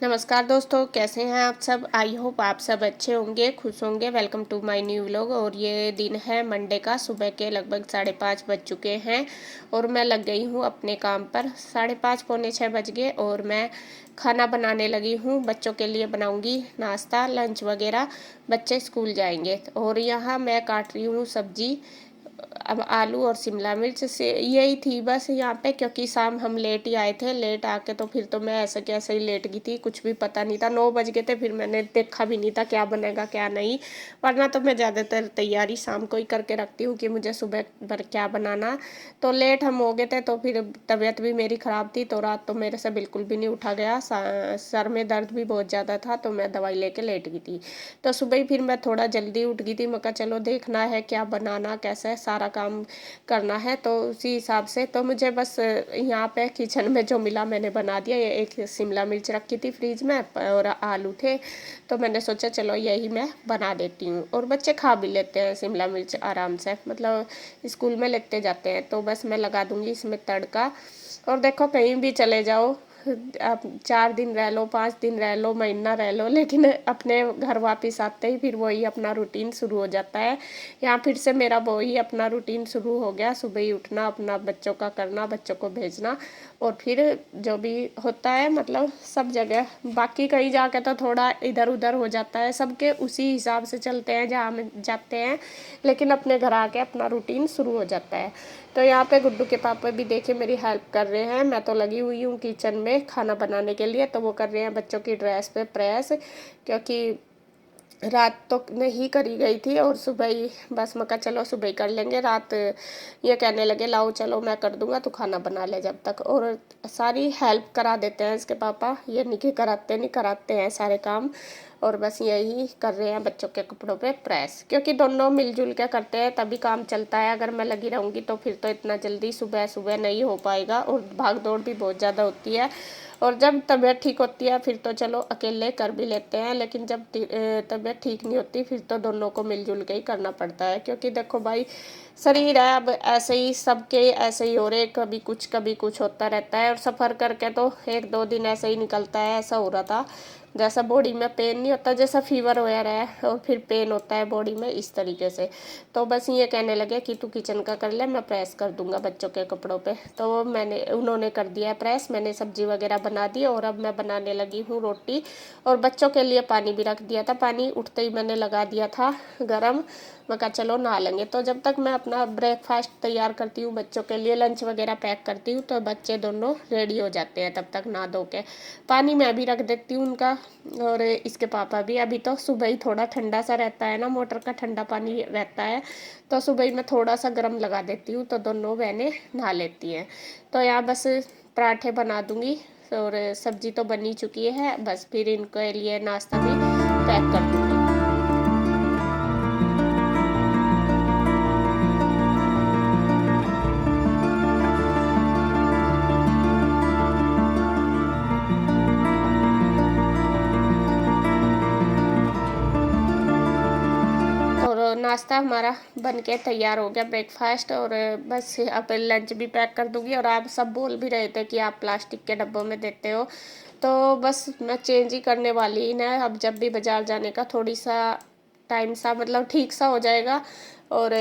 नमस्कार दोस्तों, कैसे हैं आप सब। आई होप आप सब अच्छे होंगे, खुश होंगे। Welcome to my new vlog. और ये दिन है मंडे का, सुबह के लगभग 5:30 बज चुके हैं और मैं लग गई हूँ अपने काम पर। 5:30 पौने 6 बज गए और मैं खाना बनाने लगी हूँ। बच्चों के लिए बनाऊंगी नाश्ता, लंच वगैरह। बच्चे स्कूल जाएंगे और यहाँ मैं काट रही हूँ सब्जी। अब आलू और शिमला मिर्च से यही थी बस यहाँ पे, क्योंकि शाम हम लेट ही आए थे। लेट आके तो फिर तो मैं ऐसे कैसे ही लेट गई थी, कुछ भी पता नहीं था। 9 बज गए थे, फिर मैंने देखा भी नहीं था क्या बनेगा क्या नहीं। वरना तो मैं ज़्यादातर तैयारी शाम को ही करके रखती हूँ कि मुझे सुबह पर क्या बनाना। तो लेट हम हो गए थे तो फिर तबीयत भी मेरी ख़राब थी, तो रात तो मेरे से बिल्कुल भी नहीं उठा गया। सर में दर्द भी बहुत ज़्यादा था, तो मैं दवाई लेके लेट गई थी। तो सुबह ही फिर मैं थोड़ा जल्दी उठ गई थी। मैं कहा चलो देखना है क्या बनाना, कैसे सारा काम करना है, तो उसी हिसाब से तो मुझे बस यहाँ पे किचन में जो मिला मैंने बना दिया। ये एक शिमला मिर्च रखी थी फ्रीज में और आलू थे, तो मैंने सोचा चलो यही मैं बना देती हूँ। और बच्चे खा भी लेते हैं शिमला मिर्च आराम से, मतलब स्कूल में लेते जाते हैं। तो बस मैं लगा दूँगी इसमें तड़का। और देखो कहीं भी चले जाओ, आप 4 दिन रह लो, 5 दिन रह लो, महीना रह लो, लेकिन अपने घर वापस आते ही फिर वही अपना रूटीन शुरू हो जाता है। यहाँ फिर से मेरा वही अपना रूटीन शुरू हो गया। सुबह ही उठना, अपना बच्चों का करना, बच्चों को भेजना और फिर जो भी होता है, मतलब सब जगह। बाकी कहीं जाके तो थोड़ा इधर उधर हो जाता है, सबके उसी हिसाब से चलते हैं जहाँ हम जाते हैं, लेकिन अपने घर आके अपना रूटीन शुरू हो जाता है। तो यहाँ पे गुड्डू के पापा भी देखे मेरी हेल्प कर रहे हैं। मैं तो लगी हुई हूँ किचन में खाना बनाने के लिए, तो वो कर रहे हैं बच्चों की ड्रेस पे प्रेस, क्योंकि रात तो नहीं करी गई थी और सुबह ही बस मैं कहा चलो सुबह ही कर लेंगे। रात ये कहने लगे लाओ चलो मैं कर दूंगा, तो खाना बना ले जब तक। और सारी हेल्प करा देते हैं इसके पापा, ये नहीं कि कराते नहीं, कराते हैं सारे काम। और बस यही कर रहे हैं बच्चों के कपड़ों पे प्रेस, क्योंकि दोनों मिलजुल के करते हैं तभी काम चलता है। अगर मैं लगी रहूँगी तो फिर तो इतना जल्दी सुबह सुबह नहीं हो पाएगा और भाग दौड़ भी बहुत ज़्यादा होती है। और जब तबीयत ठीक होती है फिर तो चलो अकेले कर भी लेते हैं, लेकिन जब तबीयत ठीक नहीं होती फिर तो दोनों को मिलजुल के ही करना पड़ता है। क्योंकि देखो भाई, शरीर है अब, ऐसे ही सबके ऐसे ही हो रहे, कभी कुछ होता रहता है। और सफ़र करके तो 1-2 दिन ऐसे ही निकलता है। ऐसा हो रहा था जैसा बॉडी में पेन नहीं होता, जैसा फीवर हो रहा है और फिर पेन होता है बॉडी में, इस तरीके से। तो बस ये कहने लगे कि तू किचन का कर ले, मैं प्रेस कर दूंगा बच्चों के कपड़ों पे। तो उन्होंने कर दिया है प्रेस। मैंने सब्जी वगैरह बना दी और अब मैं बनाने लगी हूँ रोटी। और बच्चों के लिए पानी भी रख दिया था, पानी उठते ही मैंने लगा दिया था गरम। मैं कहा चलो नहा लेंगे। तो जब तक मैं अपना ब्रेकफास्ट तैयार करती हूँ, बच्चों के लिए लंच वगैरह पैक करती हूँ, तो बच्चे दोनों रेडी हो जाते हैं तब तक नहा धो के। पानी मैं भी रख देती हूँ उनका। और इसके पापा भी, अभी तो सुबह ही थोड़ा ठंडा सा रहता है ना, मोटर का ठंडा पानी रहता है, तो सुबह ही मैं थोड़ा सा गर्म लगा देती हूँ, तो दोनों बहनें नहा लेती हैं। तो यहाँ बस पराठे बना दूँगी और सब्जी तो बनी चुकी है, बस फिर इनके लिए नाश्ता भी पैक कर दूँगी। और नाश्ता हमारा बन के तैयार हो गया, ब्रेकफास्ट। और बस अब लंच भी पैक कर दूंगी। और आप सब बोल भी रहे थे कि आप प्लास्टिक के डब्बों में देते हो, तो बस मैं चेंज ही करने वाली ही ना। अब जब भी बाज़ार जाने का थोड़ी सा टाइम सा, मतलब ठीक सा हो जाएगा और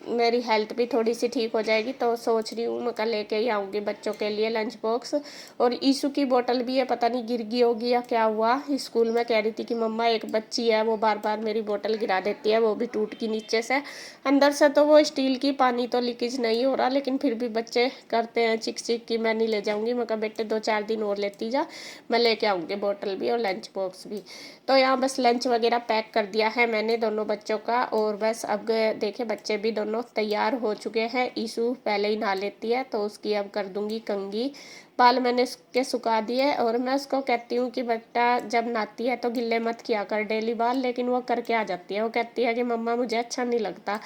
मेरी हेल्थ भी थोड़ी सी ठीक हो जाएगी, तो सोच रही हूँ मैं कल लेके ही आऊँगी बच्चों के लिए लंच बॉक्स। और ईशू की बोतल भी है, पता नहीं गिर गई होगी या क्या हुआ। स्कूल में कह रही थी कि मम्मा एक बच्ची है वो बार बार मेरी बोतल गिरा देती है, वो भी टूट की नीचे से। अंदर से तो वो स्टील की, पानी तो लीकेज नहीं हो रहा, लेकिन फिर भी बच्चे करते हैं चिक चिक की मैं नहीं ले जाऊँगी। मैं कहा बेटे 2-4 दिन और लेती जा, मैं लेके आऊँगी बोतल भी और लंच बॉक्स भी। तो यहाँ बस लंच वगैरह पैक कर दिया है मैंने दोनों बच्चों का। और बस अब देखे बच्चे भी दोनों तैयार हो चुके हैं। ईशू पहले ही नहा लेती है, तो उसकी अब कर दूंगी कंघी। बाल मैंने उसके सुखा दिए और मैं उसको कहती हूँ कि बेटा जब नहाती है तो गिल्ले मत किया कर डेली बाल, लेकिन वो करके आ जाती है। वो कहती है कि मम्मा मुझे अच्छा नहीं लगता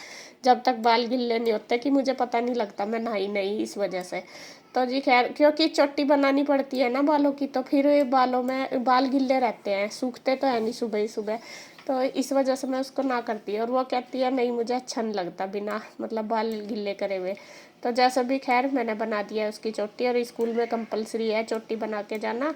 जब तक बाल गिल्ले नहीं होते, कि मुझे पता नहीं लगता मैं नहाई नहीं इस वजह से। तो जी खैर, क्योंकि चोटी बनानी पड़ती है ना बालों की, तो फिर बालों में बाल गिल्ले रहते हैं, सूखते तो है नहीं सुबह ही सुबह। तो इस वजह से मैं उसको ना करती है। और वो कहती है नहीं मुझे अच्छा नहीं लगता बिना, मतलब बाल गिल्ले करे हुए। तो जैसा भी खैर मैंने बना दिया उसकी चोटी। और स्कूल में कंपलसरी है चोटी बना के जाना।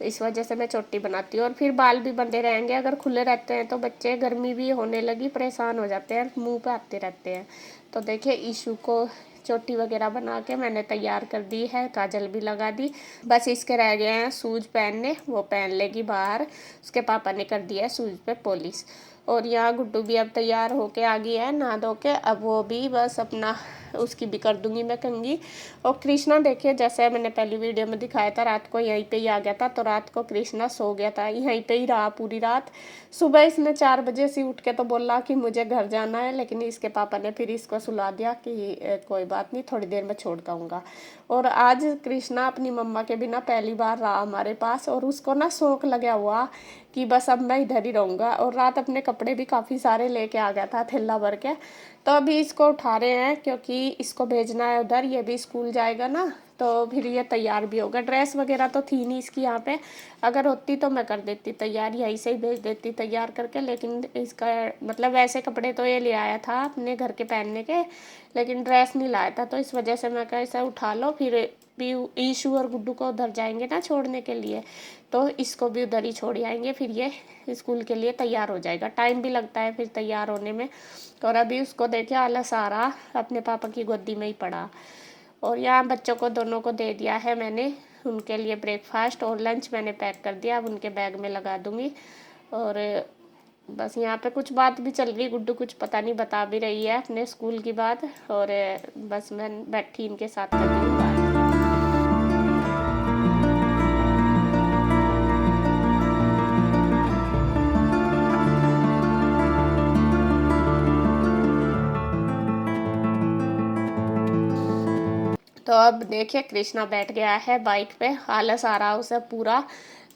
इस वजह से मैं चोटी बनाती हूँ। और फिर बाल भी बंधे रहेंगे, अगर खुले रहते हैं तो बच्चे गर्मी भी होने लगी परेशान हो जाते हैं, मुंह पे आते रहते हैं। तो देखिए ईशु को चोटी वगैरह बना के मैंने तैयार कर दी है, काजल भी लगा दी। बस इसके रह गए हैं शूज पहनने, वो पहन लेगी बाहर। उसके पापा ने कर दिया है शूज पे पॉलिश। और यहाँ गुड्डू भी अब तैयार होके आ गई है नहा धो के, अब वो भी बस अपना उसकी भी कर दूंगी मैं कंघी। और कृष्णा देखिए जैसे मैंने पहली वीडियो में दिखाया था, रात को यहीं पे ही आ गया था, तो रात को कृष्णा सो गया था, यहीं पे ही रहा पूरी रात। सुबह इसने 4 बजे से उठ के तो बोला कि मुझे घर जाना है, लेकिन इसके पापा ने फिर इसको सुला दिया कि कोई बात नहीं, थोड़ी देर में छोड़ के आऊँगा। और आज कृष्णा अपनी मम्मा के बिना पहली बार रहा हमारे पास, और उसको ना शौक लगा हुआ कि बस अब मैं इधर ही रहूँगा। और रात अपने कपड़े भी काफ़ी सारे लेके आ गया था थैला भर के। तो अभी इसको उठा रहे हैं क्योंकि इसको भेजना है उधर, ये भी स्कूल जाएगा ना, तो फिर ये तैयार भी होगा। ड्रेस वगैरह तो थी नहीं इसकी यहाँ पे, अगर होती तो मैं कर देती तैयार, यहीं से ही भेज देती तैयार करके। लेकिन इसका मतलब वैसे कपड़े तो ये ले आया था अपने घर के पहनने के, लेकिन ड्रेस नहीं लाया था, तो इस वजह से मैं कहा इसे उठा लो। फिर भी ईशु और गुड्डू को उधर जाएंगे ना छोड़ने के लिए, तो इसको भी उधर ही छोड़ आएंगे, फिर ये स्कूल के लिए तैयार हो जाएगा। टाइम भी लगता है फिर तैयार होने में। और अभी उसको देखे आलस आ रहा, अपने पापा की गोदी में ही पड़ा। और यहाँ बच्चों को दोनों को दे दिया है मैंने, उनके लिए ब्रेकफास्ट और लंच मैंने पैक कर दिया, अब उनके बैग में लगा दूँगी। और बस यहाँ पे कुछ बात भी चल रही, गुड्डू कुछ पता नहीं बता भी रही है अपने स्कूल की बात, और बस मैं बैठी इनके साथ कर रही हूँ बात। तो अब देखिए कृष्णा बैठ गया है बाइक पे, आलस आ रहा उसे पूरा,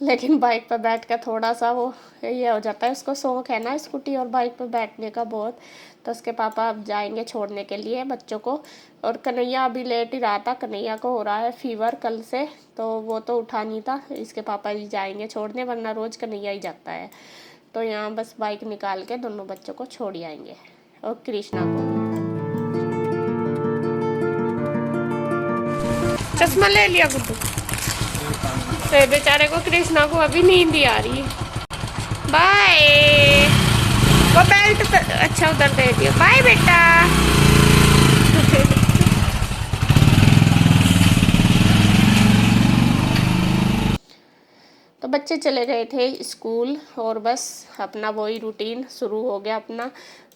लेकिन बाइक पर बैठ कर थोड़ा सा वो ये हो जाता है, उसको शौक है ना स्कूटी और बाइक पर बैठने का बहुत। तो उसके पापा अब जाएंगे छोड़ने के लिए बच्चों को। और कन्हैया अभी लेट ही रहा था, कन्हैया को हो रहा है फीवर कल से, तो वो तो उठा नहीं था, इसके पापा जी जाएंगे छोड़ने, वरना रोज़ कन्हैया ही जाता है। तो यहाँ बस बाइक निकाल के दोनों बच्चों को छोड़ आएंगे, और कृष्णा को। चश्मा ले लिया गुड्डू, तो बेचारे को कृष्णा को अभी नींद ही आ रही है। बाय, वो बेल्ट अच्छा उधर दे दिया, बाय बेटा। तो बच्चे चले गए थे स्कूल, और बस अपना वही रूटीन शुरू हो गया अपना।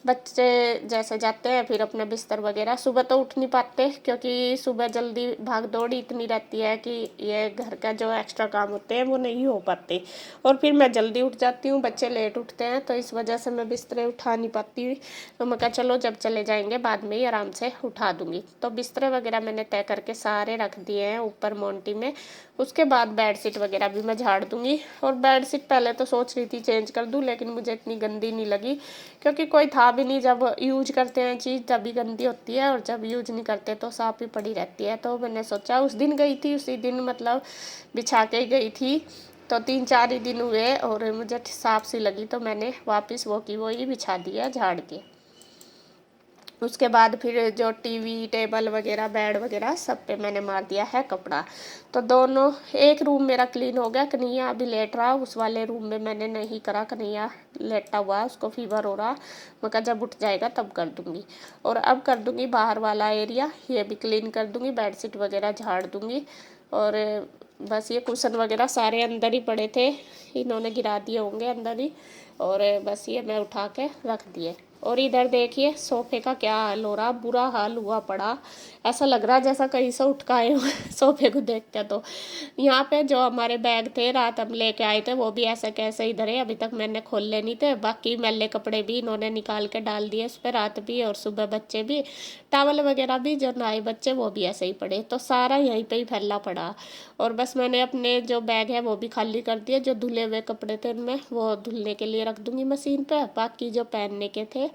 बच्चे जैसे जाते हैं फिर अपना बिस्तर वगैरह, सुबह तो उठ नहीं पाते क्योंकि सुबह जल्दी भाग दौड़ इतनी रहती है कि ये घर का जो एक्स्ट्रा काम होते हैं वो नहीं हो पाते। और फिर मैं जल्दी उठ जाती हूँ, बच्चे लेट उठते हैं, तो इस वजह से मैं बिस्तरे उठा नहीं पाती। तो मैं कहा चलो जब चले जाएंगे बाद में ही आराम से उठा दूँगी। तो बिस्तरे वगैरह मैंने तय करके सारे रख दिए हैं ऊपर मोंटी में। उसके बाद बेडशीट वगैरह भी मैं झाड़ दूँगी। और बेडशीट पहले तो सोच रही थी चेंज कर दूँ, लेकिन मुझे इतनी गंदी नहीं लगी क्योंकि कोई था भी नहीं। जब यूज करते हैं चीज़ तभी गंदी होती है, और जब यूज नहीं करते तो साफ ही पड़ी रहती है। तो मैंने सोचा उस दिन गई थी, उसी दिन मतलब बिछा के गई थी, तो 3-4 ही दिन हुए और मुझे साफ सी लगी, तो मैंने वापस वो की वो ही बिछा दिया झाड़ के। उसके बाद फिर जो टीवी टेबल वगैरह बेड वगैरह सब पे मैंने मार दिया है कपड़ा। तो दोनों, एक रूम मेरा क्लीन हो गया, कन्हैया अभी लेट रहा, उस वाले रूम में मैंने नहीं करा, कन्हैया लेटा हुआ, उसको फीवर हो रहा, मैं कहा जब उठ जाएगा तब कर दूँगी। और अब कर दूँगी बाहर वाला एरिया, ये भी क्लीन कर दूँगी, बेडशीट वगैरह झाड़ दूँगी। और बस ये कुशन वगैरह सारे अंदर ही पड़े थे, इन्होंने गिरा दिए होंगे अंदर ही, और बस ये मैं उठा के रख दिए। और इधर देखिए सोफे का क्या हाल हो रहा, बुरा हाल हुआ पड़ा, ऐसा लग रहा जैसा कहीं से उठ के आए हुए सोफे को देख के। तो यहाँ पे जो हमारे बैग थे रात हम लेके आए थे वो भी ऐसे कैसे इधर है, अभी तक मैंने खोले नहीं थे। बाकी मैले कपड़े भी इन्होंने निकाल के डाल दिए उस पर, रात भी और सुबह बच्चे भी, टावल वगैरह भी जो नए बच्चे वो भी ऐसे ही पड़े, तो सारा यहीं पे ही फैला पड़ा। और बस मैंने अपने जो बैग है वो भी खाली कर दिया, जो धुले हुए कपड़े थे उनमें वो धुलने के लिए रख दूँगी मशीन पे, बाकी जो पहनने के थे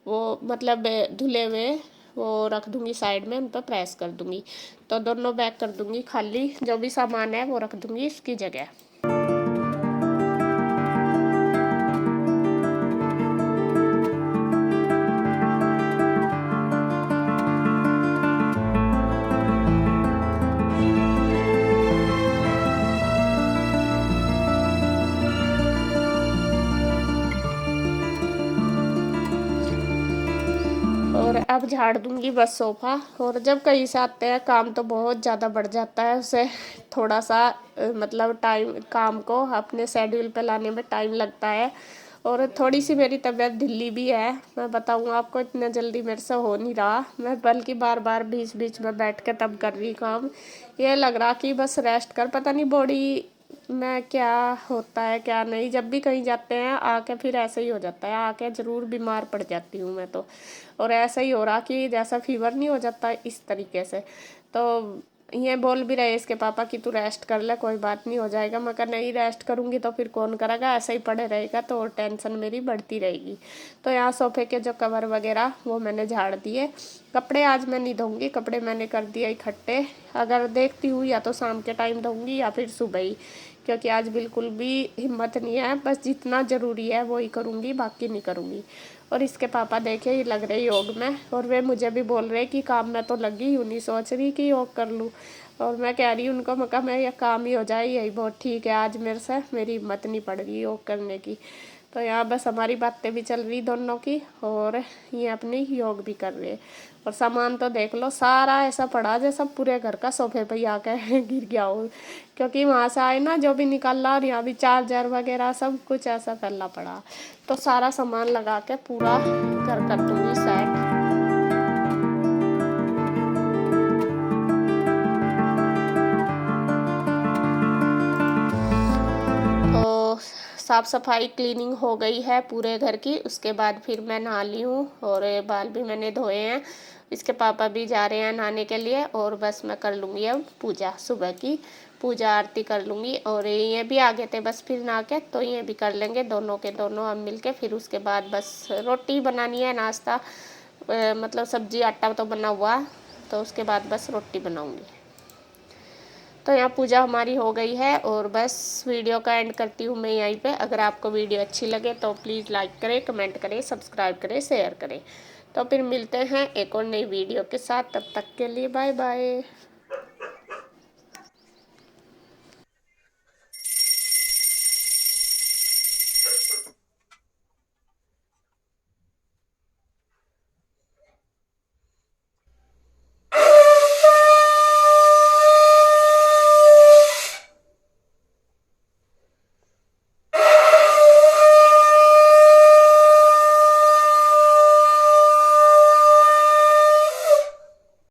वो मतलब धुले हुए वो रख दूँगी साइड में, उन पर प्रेस कर दूँगी। तो दोनों बैग कर दूँगी खाली, जो भी सामान है वो रख दूँगी इसकी जगह। अब झाड़ दूंगी बस सोफ़ा। और जब कहीं से आते हैं काम तो बहुत ज़्यादा बढ़ जाता है, उसे थोड़ा सा मतलब टाइम काम को अपने शेड्यूल पे लाने में टाइम लगता है। और थोड़ी सी मेरी तबीयत ढिल्ली भी है, मैं बताऊँ आपको, इतना जल्दी मेरे से हो नहीं रहा। मैं बल्कि बार बार बीच बीच में बैठ के तब कर रही काम। ये लग रहा कि बस रेस्ट कर, पता नहीं बॉडी में क्या होता है क्या नहीं। जब भी कहीं जाते हैं आके फिर ऐसे ही हो जाता है, आके ज़रूर बीमार पड़ जाती हूँ मैं तो। और ऐसा ही हो रहा कि जैसा फीवर नहीं हो जाता इस तरीके से। तो ये बोल भी रहे इसके पापा कि तू रेस्ट कर ले, कोई बात नहीं, हो जाएगा। मैं कहा नहीं, रेस्ट करूँगी तो फिर कौन करेगा, ऐसे ही पड़े रहेगा तो और टेंशन मेरी बढ़ती रहेगी। तो यहाँ सोफे के जो कवर वगैरह वो मैंने झाड़ दिए। कपड़े आज मैं नहीं धोऊंगी, कपड़े मैंने कर दिए इकट्ठे। अगर देखती हूँ या तो शाम के टाइम धोऊंगी या फिर सुबह ही, क्योंकि आज बिल्कुल भी हिम्मत नहीं है। बस जितना ज़रूरी है वो ही करूँगी, बाकी नहीं करूँगी। और इसके पापा देखे ही लग रहे योग में, और वे मुझे भी बोल रहे कि काम में तो लगी हूँ, नहीं सोच रही कि योग कर लूँ। और मैं कह रही हूँ उनको, मैं कहा मैं ये काम ही हो जाए यही बहुत ठीक है, आज मेरे से मेरी हिम्मत नहीं पड़ रही योग करने की। तो यहाँ बस हमारी बातें भी चल रही दोनों की, और ये अपनी योग भी कर रहे हैं। और सामान तो देख लो, सारा ऐसा पड़ा जैसा पूरे घर का सोफे पे ही आके गिर गया हो। क्योंकि वहाँ से आए ना जो भी निकाला, और यहाँ भी चार्जर वगैरह सब कुछ ऐसा फैला पड़ा। तो सारा सामान लगा के पूरा घर कर दूँगी सेट। तो साफ़ सफाई क्लीनिंग हो गई है पूरे घर की। उसके बाद फिर मैं नहा ली हूँ, और बाल भी मैंने धोए हैं। इसके पापा भी जा रहे हैं नहाने के लिए, और बस मैं कर लूँगी अब पूजा, सुबह की पूजा आरती कर लूँगी। और ये भी आ गए थे बस फिर नहा के, तो ये भी कर लेंगे दोनों के दोनों अब मिल के। फिर उसके बाद बस रोटी बनानी है, नाश्ता मतलब सब्जी आटा तो बना हुआ, तो उसके बाद बस रोटी बनाऊँगी। तो यहाँ पूजा हमारी हो गई है, और बस वीडियो का एंड करती हूँ मैं यहीं पे। अगर आपको वीडियो अच्छी लगे तो प्लीज़ लाइक करें, कमेंट करें, सब्सक्राइब करें, शेयर करें। तो फिर मिलते हैं एक और नई वीडियो के साथ, तब तक के लिए बाय बाय।